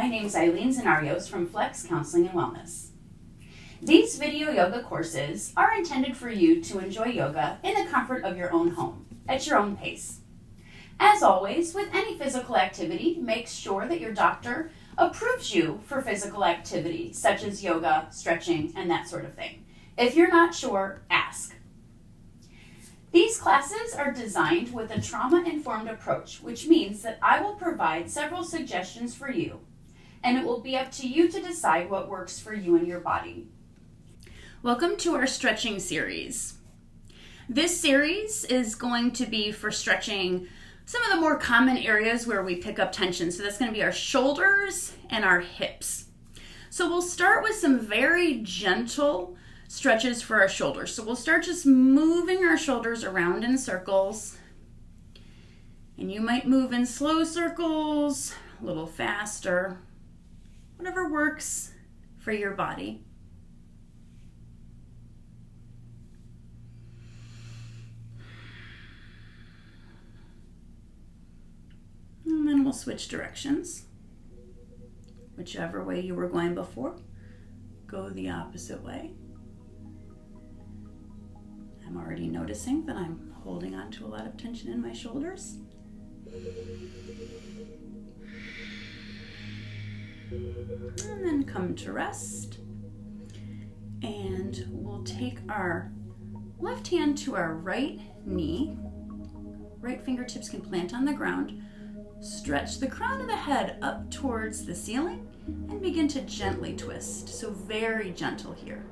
my name is Eileen Zanarios from Flex Counseling and Wellness. These video yoga courses are intended for you to enjoy yoga in the comfort of your own home, at your own pace. As always, with any physical activity, make sure that your doctor approves you for physical activity, such as yoga, stretching, and that sort of thing. If you're not sure, ask. These classes are designed with a trauma-informed approach, which means that I will provide several suggestions for you, and it will be up to you to decide what works for you and your body. Welcome to our stretching series. This series is going to be for stretching some of the more common areas where we pick up tension. So that's going to be our shoulders and our hips. So we'll start with some very gentle stretches for our shoulders. So we'll start just moving our shoulders around in circles. And you might move in slow circles, a little faster, whatever works for your body. And then we'll switch directions. Whichever way you were going before, go the opposite way. I'm already noticing that I'm holding on to a lot of tension in my shoulders. And then come to rest. And we'll take our left hand to our right knee. Right fingertips can plant on the ground. Stretch the crown of the head up towards the ceiling and begin to gently twist. So very gentle here.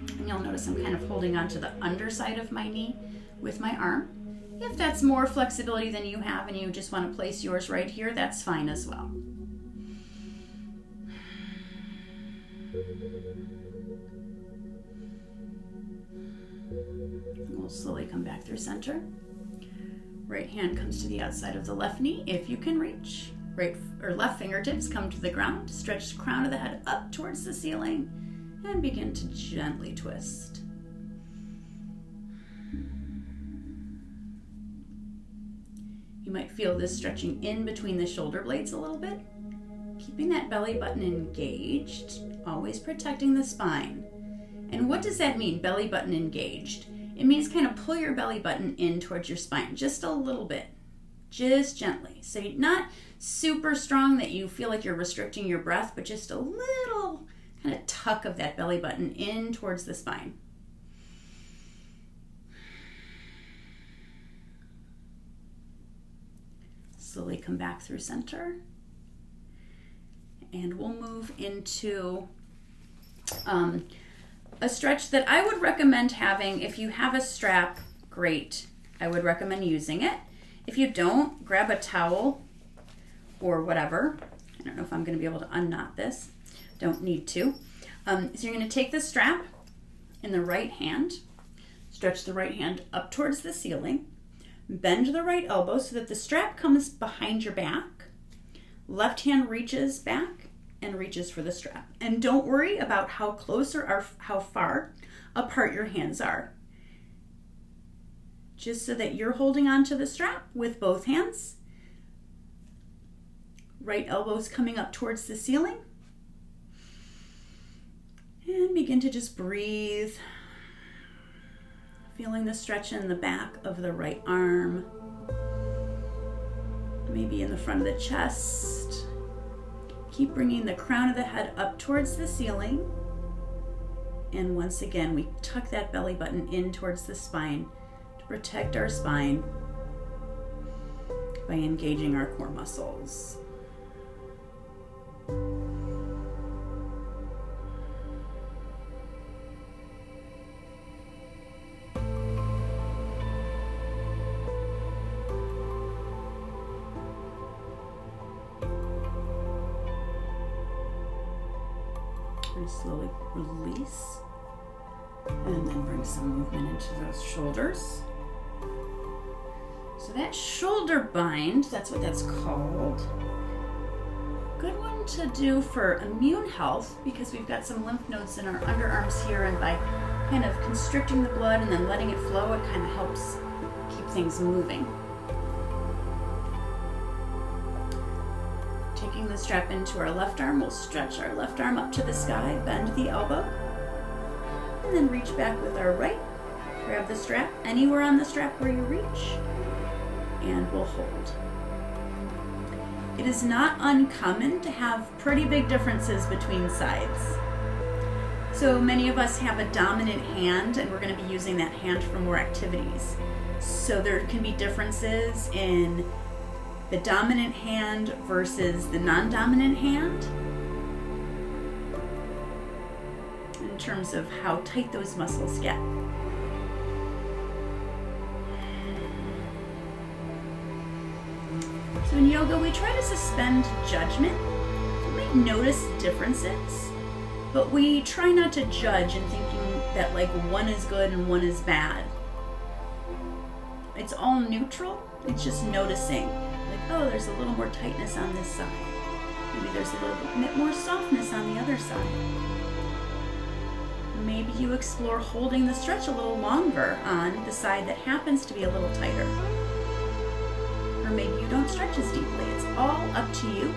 And you'll notice I'm kind of holding on to the underside of my knee with my arm. If that's more flexibility than you have and you just want to place yours right here, that's fine as well. We'll slowly come back through center. Right hand comes to the outside of the left knee if you can reach. Right or left fingertips come to the ground. Stretch the crown of the head up towards the ceiling and begin to gently twist. You might feel this stretching in between the shoulder blades a little bit. Keeping that belly button engaged, always protecting the spine. And what does that mean, belly button engaged? It means kind of pull your belly button in towards your spine, just a little bit, just gently. So you're not super strong that you feel like you're restricting your breath, but just a little kind of tuck of that belly button in towards the spine. Slowly come back through center. And we'll move into a stretch that I would recommend having. If you have a strap, great. I would recommend using it. If you don't, grab a towel or whatever. I don't know if I'm going to be able to unknot this. Don't need to. So you're going to take the strap in the right hand, stretch the right hand up towards the ceiling, bend the right elbow so that the strap comes behind your back. Left hand reaches back and reaches for the strap. And don't worry about how close or how far apart your hands are. Just so that you're holding on to the strap with both hands. Right elbow's coming up towards the ceiling. And begin to just breathe. Feeling the stretch in the back of the right arm. Maybe in the front of the chest. Keep bringing the crown of the head up towards the ceiling. And once again, we tuck that belly button in towards the spine to protect our spine by engaging our core muscles. Slowly release and then bring some movement into those shoulders. So that shoulder bind, that's what that's called. Good one to do for immune health because we've got some lymph nodes in our underarms here, and by kind of constricting the blood and then letting it flow, it kind of helps keep things moving. the strap into our left arm, we'll stretch our left arm up to the sky, bend the elbow, and then reach back with our right. Grab the strap anywhere on the strap where you reach, and we'll hold. It is not uncommon to have pretty big differences between sides. So many of us have a dominant hand, and we're going to be using that hand for more activities. So there can be differences in the dominant hand versus the non-dominant hand in terms of how tight those muscles get. So in yoga, we try to suspend judgment. So we may notice differences, but we try not to judge in thinking that like one is good and one is bad. It's all neutral. It's just noticing, like, oh, there's a little more tightness on this side. Maybe there's a little bit more softness on the other side. Maybe you explore holding the stretch a little longer on the side that happens to be a little tighter. Or maybe you don't stretch as deeply. It's all up to you.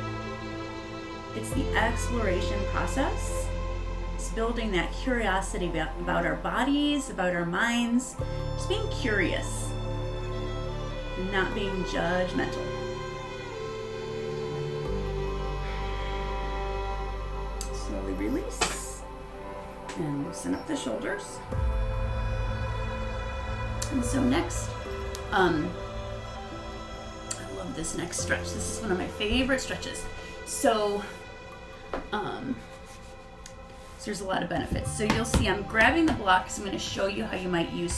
It's the exploration process. It's building that curiosity about our bodies, about our minds, just being curious and not being judgmental. Slowly release and loosen up the shoulders. And so next, I love this next stretch. This is one of my favorite stretches. So there's a lot of benefits. So you'll see I'm grabbing the blocks. I'm going to show you how you might use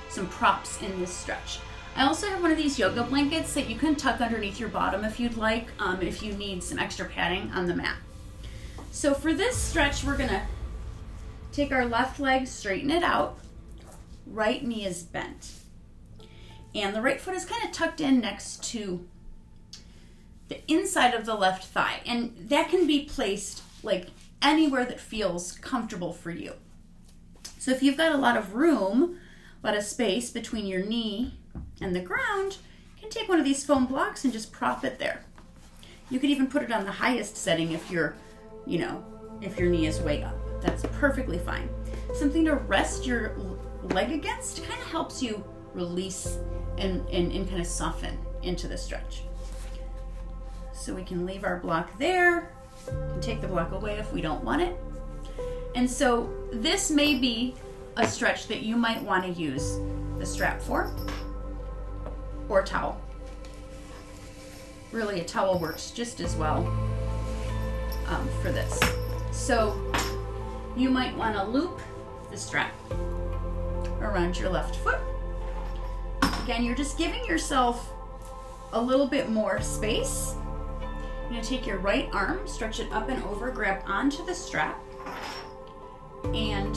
some props in this stretch. I also have one of these yoga blankets that you can tuck underneath your bottom if you'd like, if you need some extra padding on the mat. So for this stretch, we're going to take our left leg, straighten it out. Right knee is bent. And the right foot is kind of tucked in next to the inside of the left thigh. And that can be placed like anywhere that feels comfortable for you. So if you've got a lot of room, a lot of space between your knee and the ground, you can take one of these foam blocks and just prop it there. You could even put it on the highest setting if your knee is way up. That's perfectly fine. Something to rest your leg against kind of helps you release and kind of soften into the stretch. So we can leave our block there. We can take the block away if we don't want it. And so this may be a stretch that you might want to use the strap for, or a towel. Really, a towel works just as well for this. So you might want to loop the strap around your left foot. Again, you're just giving yourself a little bit more space. You're going to take your right arm, stretch it up and over, grab onto the strap, and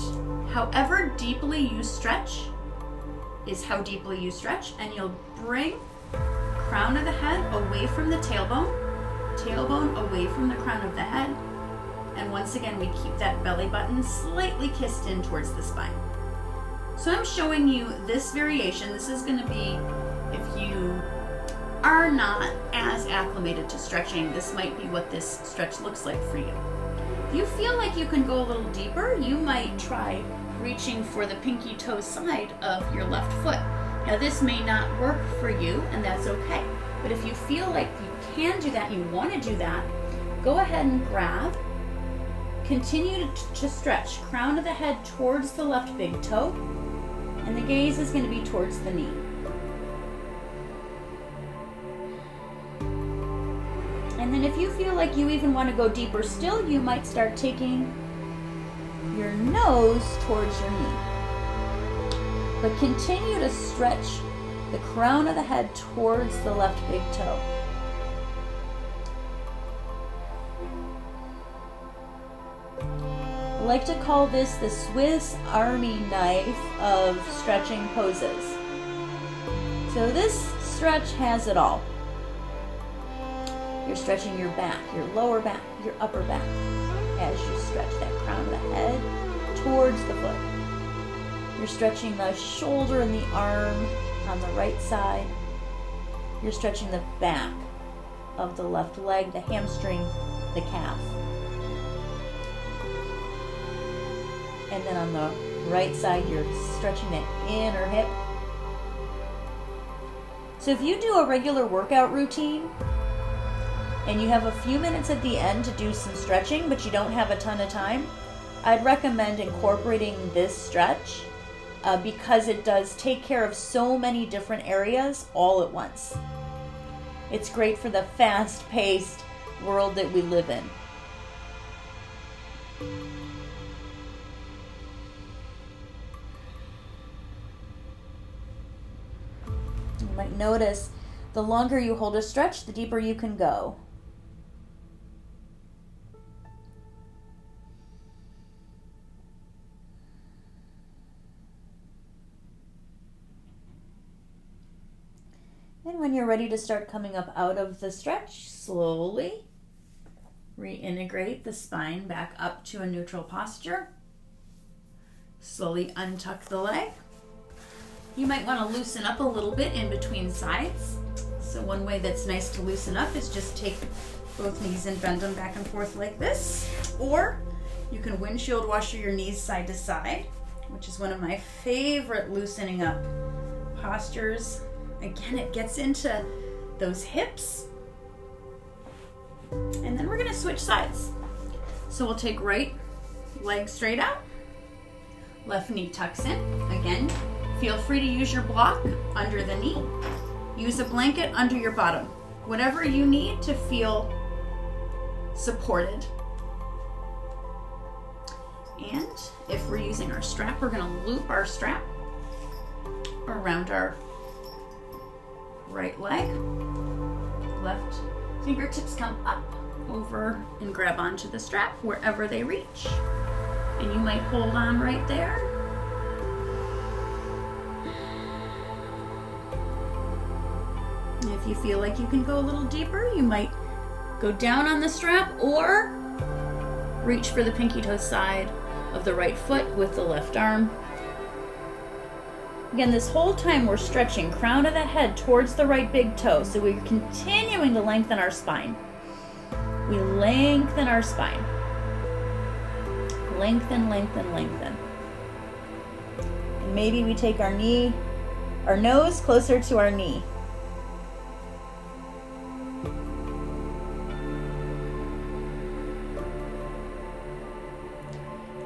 however deeply you stretch is how deeply you stretch, and you'll bring crown of the head away from the tailbone away from the crown of the head, and once again we keep that belly button slightly kissed in towards the spine. So I'm showing you this variation. This is going to be if you are not as acclimated to stretching, this might be what this stretch looks like for you. If you feel like you can go a little deeper, you might try reaching for the pinky toe side of your left foot. Now this may not work for you, and that's okay. But if you feel like you can do that, you want to do that, go ahead and grab. Continue to stretch. Crown of the head towards the left big toe, and the gaze is going to be towards the knee. And then if you feel like you even want to go deeper still, you might start taking your nose towards your knee. But continue to stretch the crown of the head towards the left big toe. I like to call this the Swiss Army knife of stretching poses. So this stretch has it all. You're stretching your back, your lower back, your upper back as you stretch that crown of the head towards the foot. You're stretching the shoulder and the arm on the right side. You're stretching the back of the left leg, the hamstring, the calf. And then on the right side, you're stretching the inner hip. So if you do a regular workout routine and you have a few minutes at the end to do some stretching, but you don't have a ton of time, I'd recommend incorporating this stretch because it does take care of so many different areas all at once. It's great for the fast-paced world that we live in. You might notice the longer you hold a stretch, the deeper you can go. And when you're ready to start coming up out of the stretch, slowly reintegrate the spine back up to a neutral posture. Slowly untuck the leg. You might want to loosen up a little bit in between sides. So one way that's nice to loosen up is just take both knees and bend them back and forth like this. Or you can windshield washer your knees side to side, which is one of my favorite loosening up postures. Again, it gets into those hips. And then we're going to switch sides. So we'll take right leg straight out. Left knee tucks in. Again, feel free to use your block under the knee. Use a blanket under your bottom. Whatever you need to feel supported. And if we're using our strap, we're going to loop our strap around our right leg. Left fingertips come up, over, and grab onto the strap wherever they reach. And you might hold on right there. And if you feel like you can go a little deeper, you might go down on the strap or reach for the pinky toe side of the right foot with the left arm. Again, this whole time we're stretching crown of the head towards the right big toe, so we're continuing to lengthen our spine. We lengthen our spine. Lengthen, lengthen, lengthen. And maybe we take our nose closer to our knee.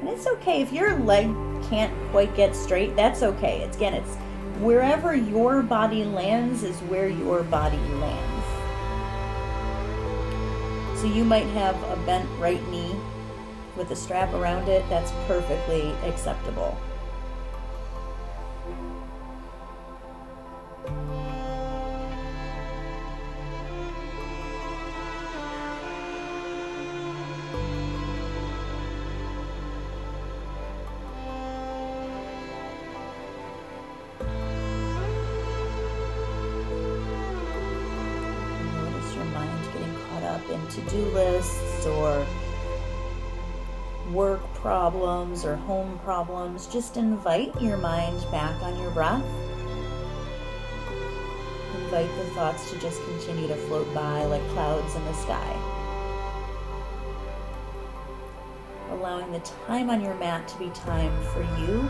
And it's okay if your leg can't quite get straight, that's okay. It's wherever your body lands is where your body lands. So you might have a bent right knee with a strap around it. That's perfectly acceptable. In to-do lists or work problems or home problems, just invite your mind back on your breath. Invite the thoughts to just continue to float by like clouds in the sky. Allowing the time on your mat to be time for you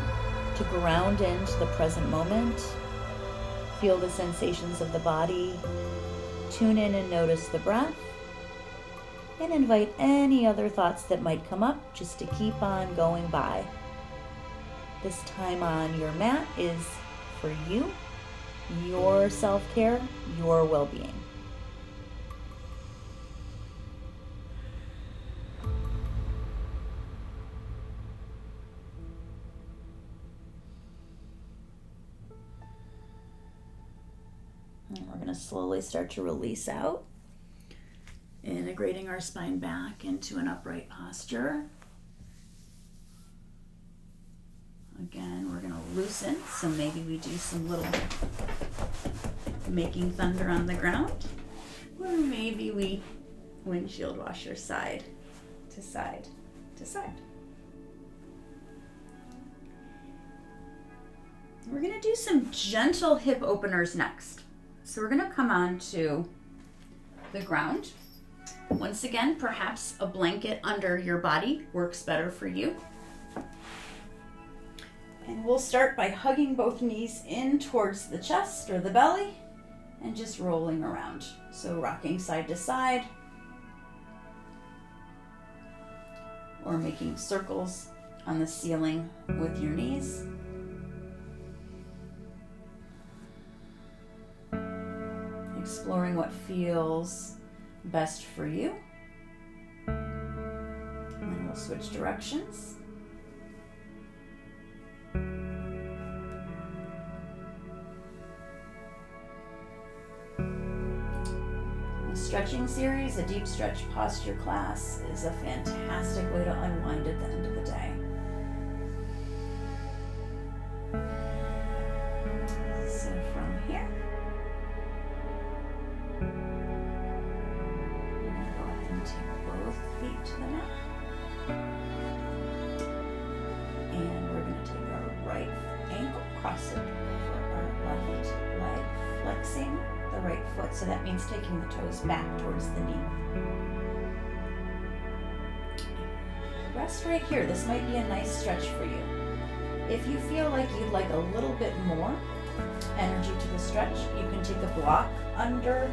to ground into the present moment. Feel the sensations of the body. Tune in and notice the breath. And invite any other thoughts that might come up just to keep on going by. This time on your mat is for you, your self-care, your well-being. And we're going to slowly start to release out. Integrating our spine back into an upright posture. Again, we're going to loosen, so maybe we do some little making thunder on the ground, or maybe we windshield washer side to side to side. We're going to do some gentle hip openers next. So we're going to come on to the ground. Once again, perhaps a blanket under your body works better for you. And we'll start by hugging both knees in towards the chest or the belly and just rolling around. So rocking side to side or making circles on the ceiling with your knees. Exploring what feels best for you. And then we'll switch directions. A stretching series, a deep stretch posture class, is a fantastic way to unwind at the end of the day. So from here, take both feet to the mat. And we're going to take our right ankle, cross it over our left leg, flexing the right foot. So that means taking the toes back towards the knee. Rest right here. This might be a nice stretch for you. If you feel like you'd like a little bit more energy to the stretch, you can take a block under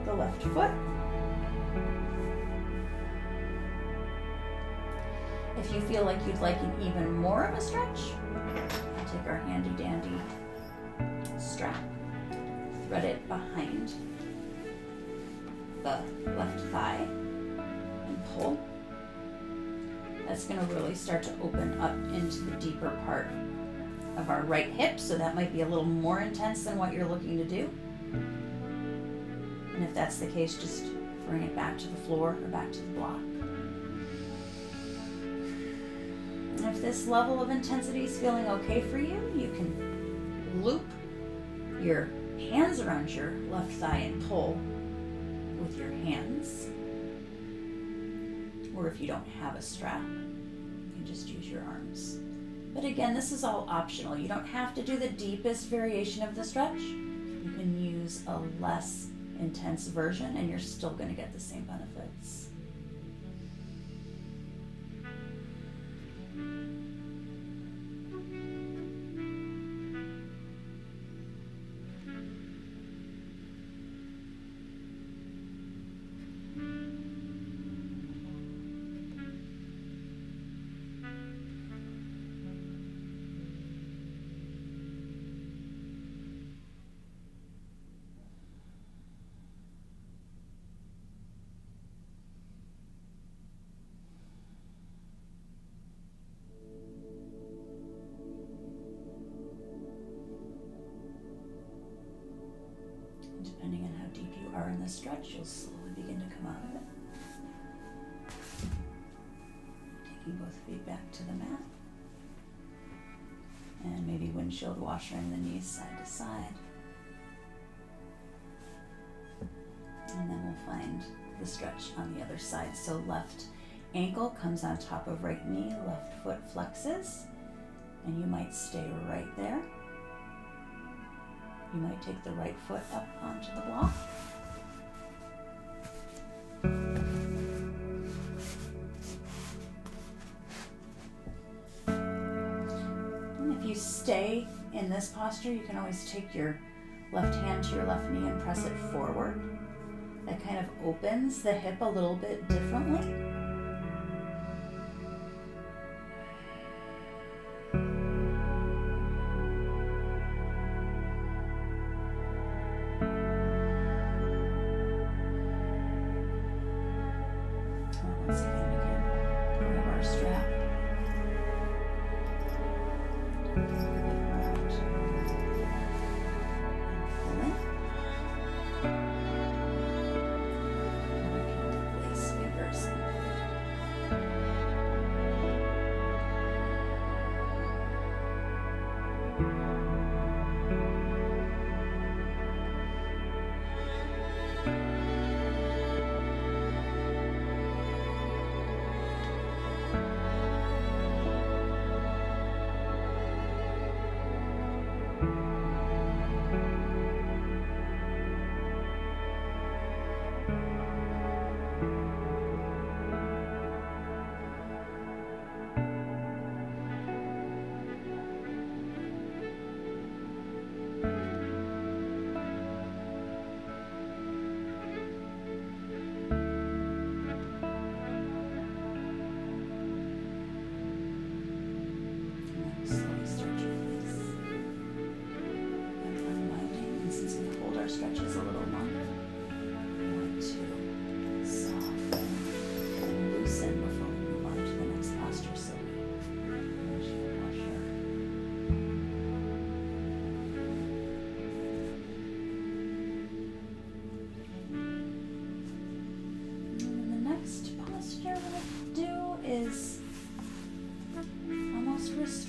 the left foot. If you feel like you'd like an even more of a stretch, we'll take our handy dandy strap, thread it behind the left thigh, and pull. That's going to really start to open up into the deeper part of our right hip, so that might be a little more intense than what you're looking to do. And if that's the case, just bring it back to the floor or back to the block. If this level of intensity is feeling okay for you, you can loop your hands around your left thigh and pull with your hands. Or if you don't have a strap, you can just use your arms. But again, this is all optional. You don't have to do the deepest variation of the stretch. You can use a less intense version and you're still going to get the same benefits. Depending on how deep you are in the stretch, you'll slowly begin to come out of it. Taking both feet back to the mat. And maybe windshield washering the knees side to side. And then we'll find the stretch on the other side. So left ankle comes on top of right knee, left foot flexes, and you might stay right there. You might take the right foot up onto the block. And if you stay in this posture, you can always take your left hand to your left knee and press it forward. That kind of opens the hip a little bit differently. Once again, we can grab our strap. Pull it around. Pull in. And we can place fingers.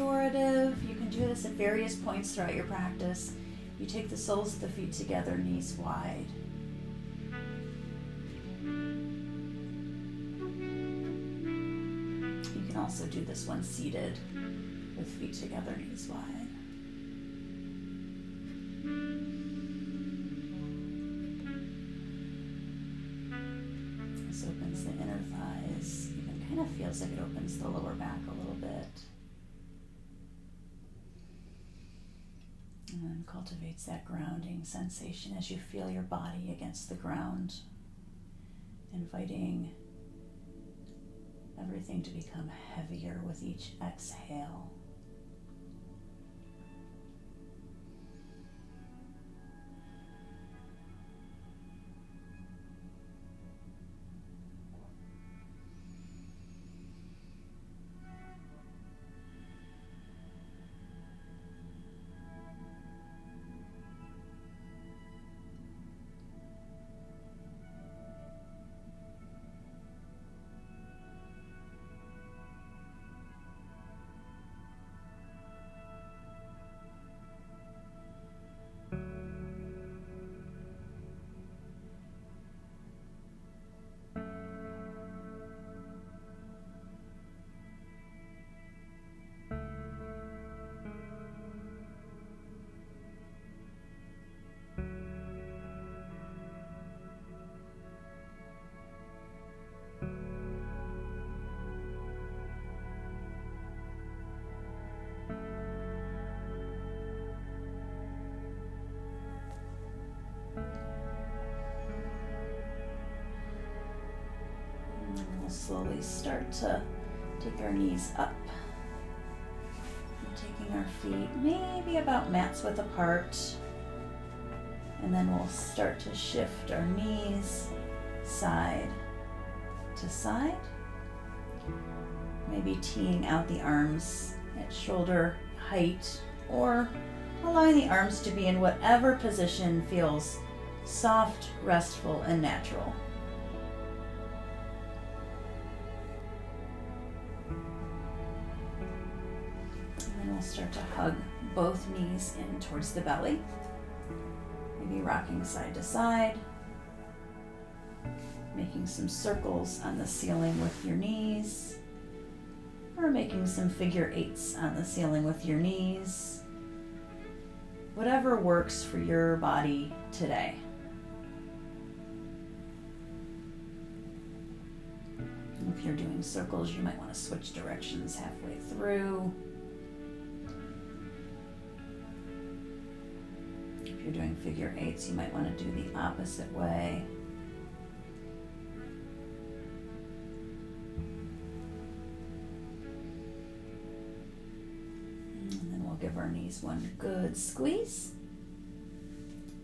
restorative. You can do this at various points throughout your practice. You take the soles of the feet together, knees wide. You can also do this one seated with feet together, knees wide. This opens the inner thighs. Even kind of feels like it opens the lower back a little bit. And then cultivates that grounding sensation as you feel your body against the ground, inviting everything to become heavier with each exhale. Slowly start to take our knees up. And taking our feet maybe about mat's width apart. And then we'll start to shift our knees side to side. Maybe teeing out the arms at shoulder height, or allowing the arms to be in whatever position feels soft, restful, and natural. Start to hug both knees in towards the belly. Maybe rocking side to side. Making some circles on the ceiling with your knees. Or making some figure eights on the ceiling with your knees. Whatever works for your body today. If you're doing circles, you might want to switch directions halfway through. If you're doing figure eights, you might want to do the opposite way. And then we'll give our knees one good squeeze.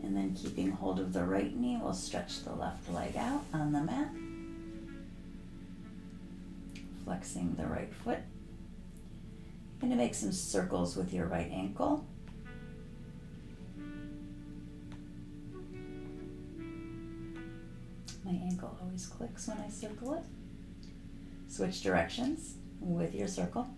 And then keeping hold of the right knee, we'll stretch the left leg out on the mat. Flexing the right foot. You're going to make some circles with your right ankle. My ankle always clicks when I circle it. Switch directions with your circle.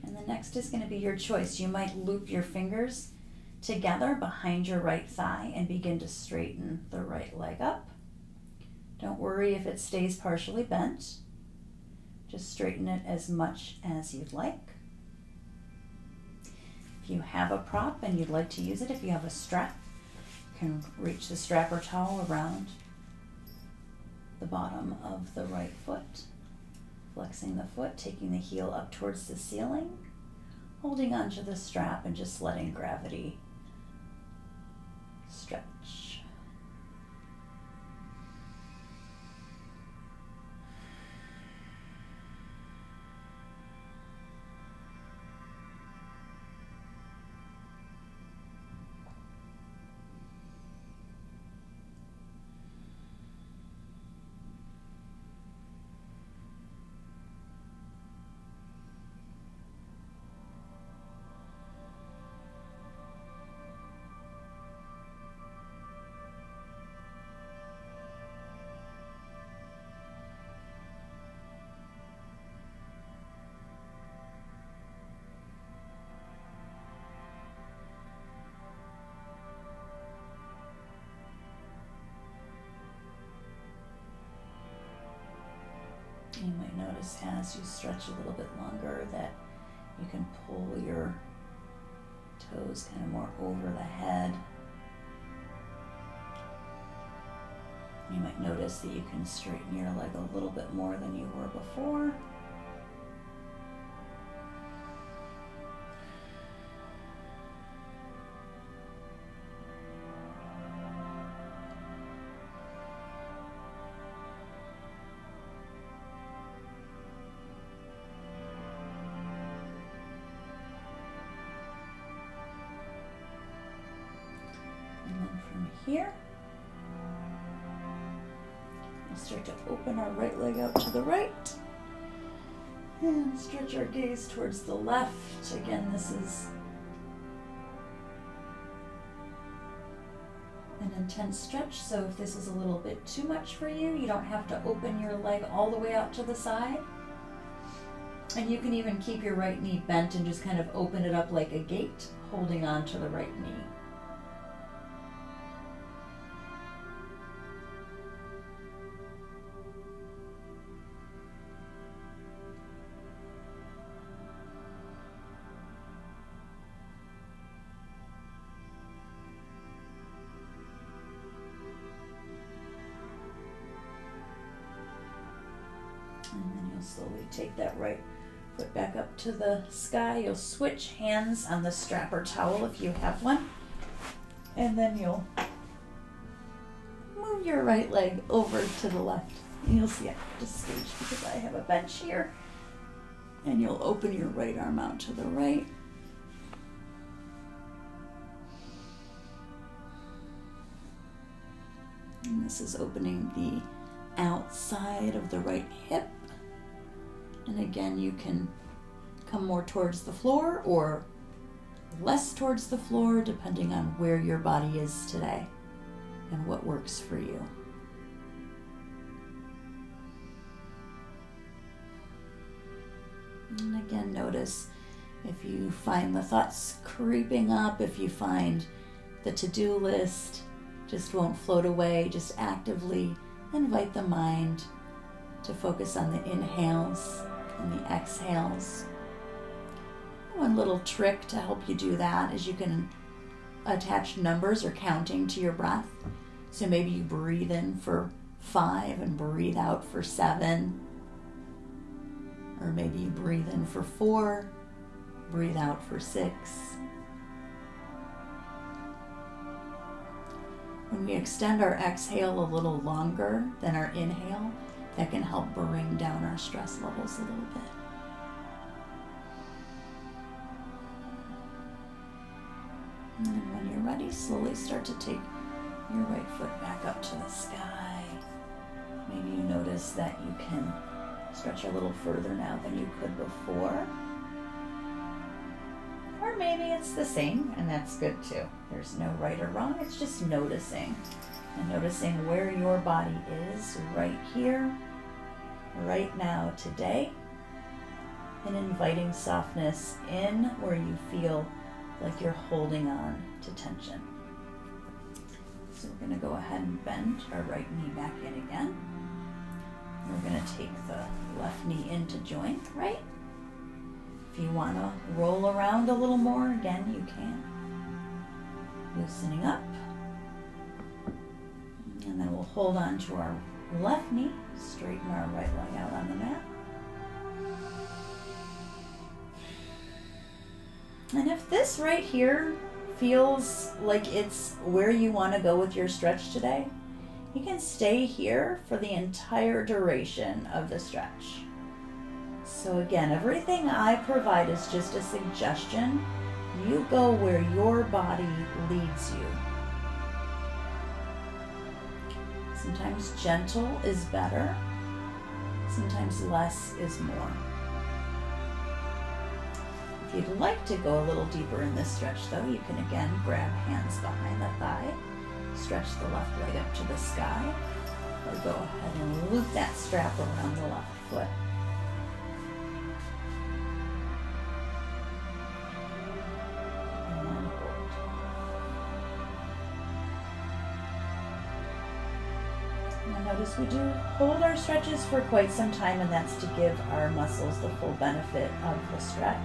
And the next is going to be your choice. You might loop your fingers together behind your right thigh and begin to straighten the right leg up. Don't worry if it stays partially bent. Just straighten it as much as you'd like. If you have a prop and you'd like to use it, if you have a strap, you can reach the strap or towel around the bottom of the right foot. Flexing the foot, taking the heel up towards the ceiling, holding onto the strap and just letting gravity stretch. Notice as you stretch a little bit longer that you can pull your toes kind of more over the head. You might notice that you can straighten your leg a little bit more than you were before. And then from here, we'll start to open our right leg out to the right and stretch our gaze towards the left. Again, this is an intense stretch, so if this is a little bit too much for you, you don't have to open your leg all the way out to the side. And you can even keep your right knee bent and just kind of open it up like a gate, holding on to the right knee. And then you'll slowly take that right foot back up to the sky. You'll switch hands on the strap or towel if you have one. And then you'll move your right leg over to the left. And you'll see I have to stage because I have a bench here. And you'll open your right arm out to the right. And this is opening the outside of the right hip. And again, you can come more towards the floor or less towards the floor, depending on where your body is today and what works for you. And again, notice if you find the thoughts creeping up, if you find the to-do list just won't float away, just actively invite the mind to focus on the inhales and the exhales. One little trick to help you do that is you can attach numbers or counting to your breath. So maybe you breathe in for 5 and breathe out for 7. Or maybe you breathe in for 4, breathe out for 6. When we extend our exhale a little longer than our inhale, that can help bring down our stress levels a little bit. And then when you're ready, slowly start to take your right foot back up to the sky. Maybe you notice that you can stretch a little further now than you could before. Or maybe it's the same, and that's good too. There's no right or wrong, it's just noticing. And noticing where your body is right here, right now, today. And inviting softness in where you feel like you're holding on to tension. So we're going to go ahead and bend our right knee back in again. We're going to take the left knee into joint, right? If you want to roll around a little more, again, you can. Loosening up. And then we'll hold on to our left knee, straighten our right leg out on the mat. And if this right here feels like it's where you want to go with your stretch today, you can stay here for the entire duration of the stretch. So again, everything I provide is just a suggestion. You go where your body leads you. Sometimes gentle is better. Sometimes less is more. If you'd like to go a little deeper in this stretch though, you can again grab hands behind the thigh, stretch the left leg up to the sky, or go ahead and loop that strap around the left foot. notice we do hold our stretches for quite some time, and that's to give our muscles the full benefit of the stretch.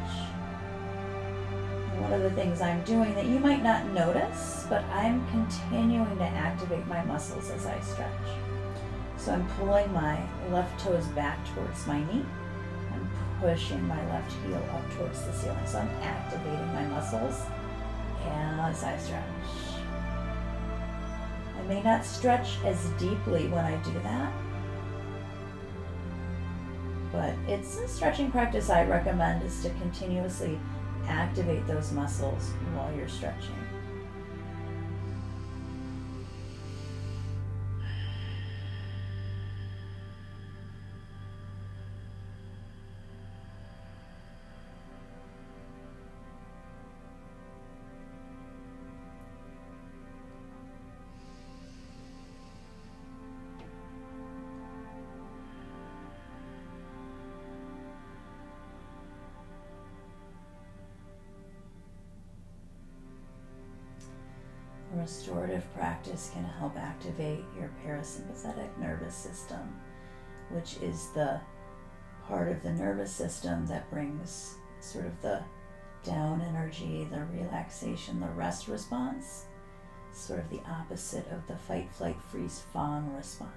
And one of the things I'm doing that you might not notice, but I'm continuing to activate my muscles as I stretch. So I'm pulling my left toes back towards my knee. I'm pushing my left heel up towards the ceiling. So I'm activating my muscles as I stretch. I may not stretch as deeply when I do that, but it's a stretching practice I recommend, is to continuously activate those muscles while you're stretching. Restorative practice can help activate your parasympathetic nervous system, which is the part of the nervous system that brings sort of the down energy, the relaxation, the rest response, sort of the opposite of the fight, flight, freeze, fawn response.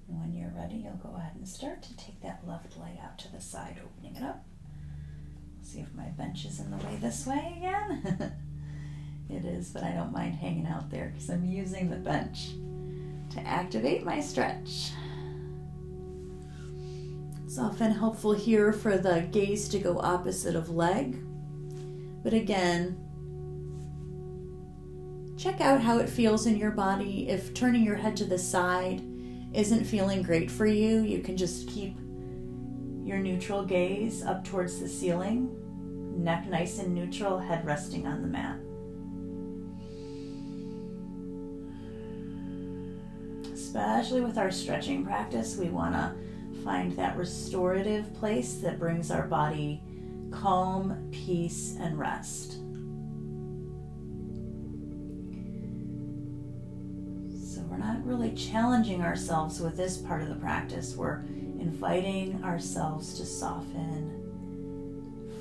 When you're ready, you'll go ahead and start to take that left leg out to the side, opening it up. See if my bench is in the way this way again. It is, but I don't mind hanging out there because I'm using the bench to activate my stretch. It's often helpful here for the gaze to go opposite of leg. But again, check out how it feels in your body. If turning your head to the side isn't feeling great for you, you can just keep your neutral gaze up towards the ceiling, neck nice and neutral, head resting on the mat. Especially with our stretching practice, we want to find that restorative place that brings our body calm, peace, and rest. We're not really challenging ourselves with this part of the practice. We're inviting ourselves to soften,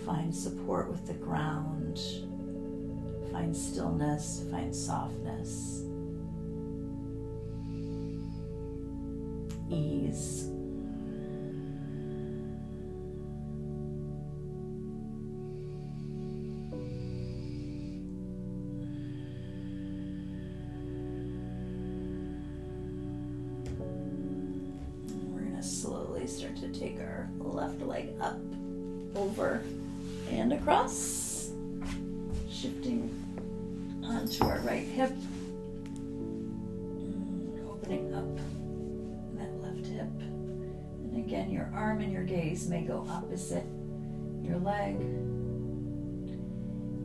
find support with the ground, find stillness, find softness, ease. Slowly start to take our left leg up, over, and across, shifting onto our right hip, opening up that left hip. And again, your arm and your gaze may go opposite your leg.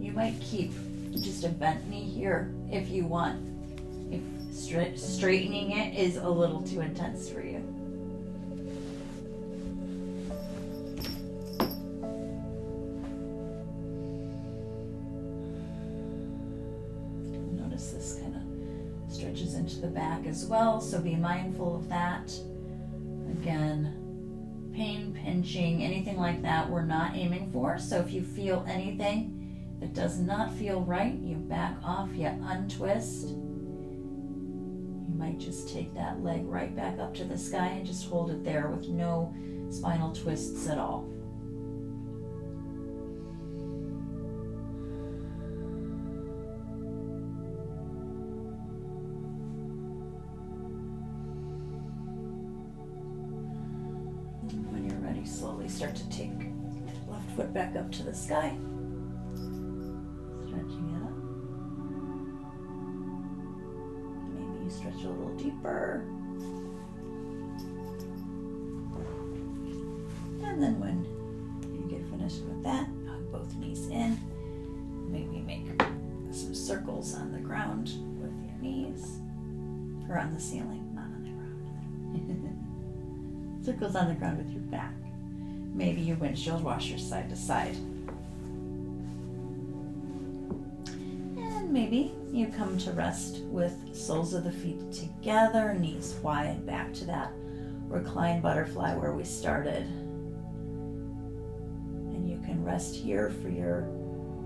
You might keep just a bent knee here if you want, if straightening it is a little too intense for you. This kind of stretches into the back as well, so be mindful of that. Again, pain, pinching, anything like that we're not aiming for. So if you feel anything that does not feel right, you back off, you untwist. You might just take that leg right back up to the sky and just hold it there with no spinal twists at all. Slowly start to take left foot back up to the sky. Stretching it up. Maybe you stretch a little deeper. And then when you get finished with that, hug both knees in. Maybe make some circles on the ground with your knees, or on the ceiling, not Circles on the ground with your back. Maybe your windshield washer side to side. And maybe you come to rest with soles of the feet together, knees wide, back to that reclined butterfly where we started. And you can rest here for your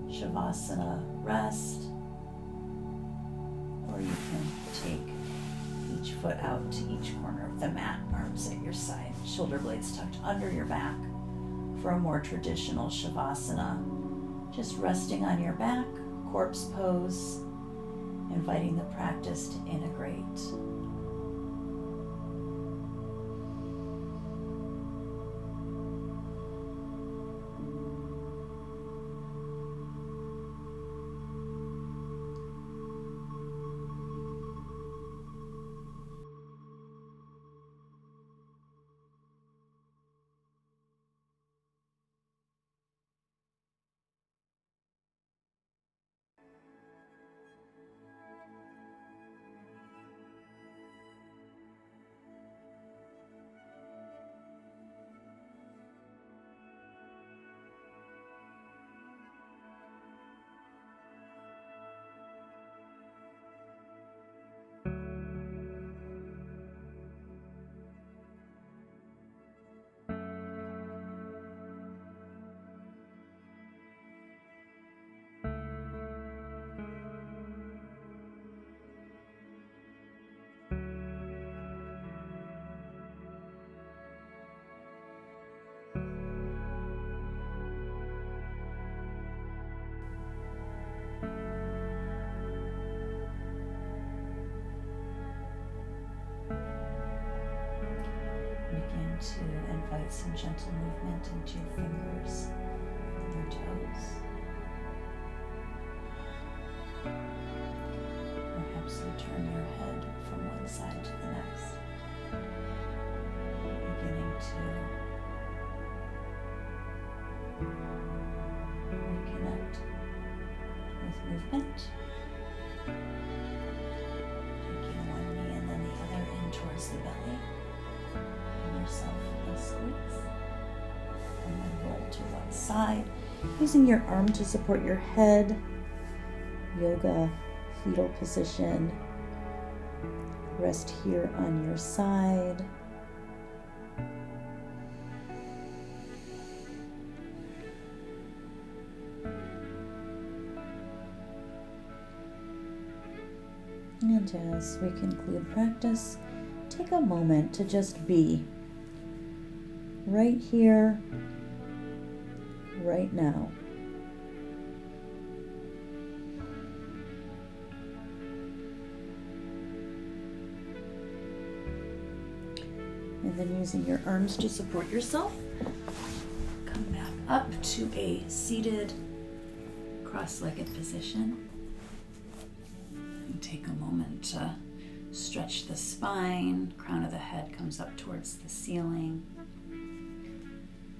Shavasana rest, or you can take each foot out to each corner of the mat, arms at your side, shoulder blades tucked under your back for a more traditional Shavasana. Just resting on your back, corpse pose, inviting the practice to integrate. Begin to invite some gentle movement into your fingers and your toes. Perhaps you turn your head from one side to the next, beginning to reconnect with movement. Taking one knee and then the other in towards the belly. Yourself a squeeze, and then roll to one side, using your arm to support your head. Yoga fetal position. Rest here on your side. And as we conclude practice, take a moment to just be right here, right now. And then using your arms to support yourself, come back up to a seated, cross-legged position. And take a moment to stretch the spine, crown of the head comes up towards the ceiling.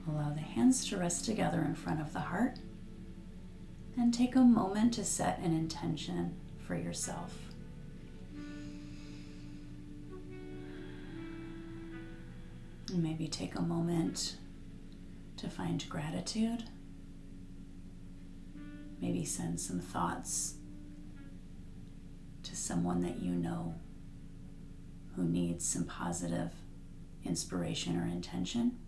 Allow the hands to rest together in front of the heart. And take a moment to set an intention for yourself. And maybe take a moment to find gratitude. Maybe send some thoughts to someone that you know who needs some positive inspiration or intention.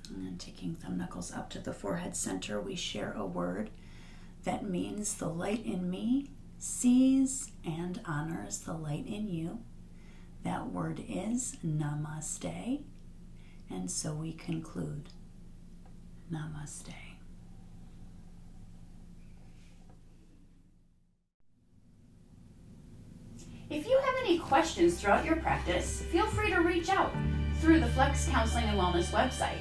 And then taking thumb knuckles up to the forehead center, we share a word that means the light in me sees and honors the light in you. That word is namaste. And so we conclude. Namaste. If you have any questions throughout your practice, feel free to reach out through the Flex Counseling and Wellness website.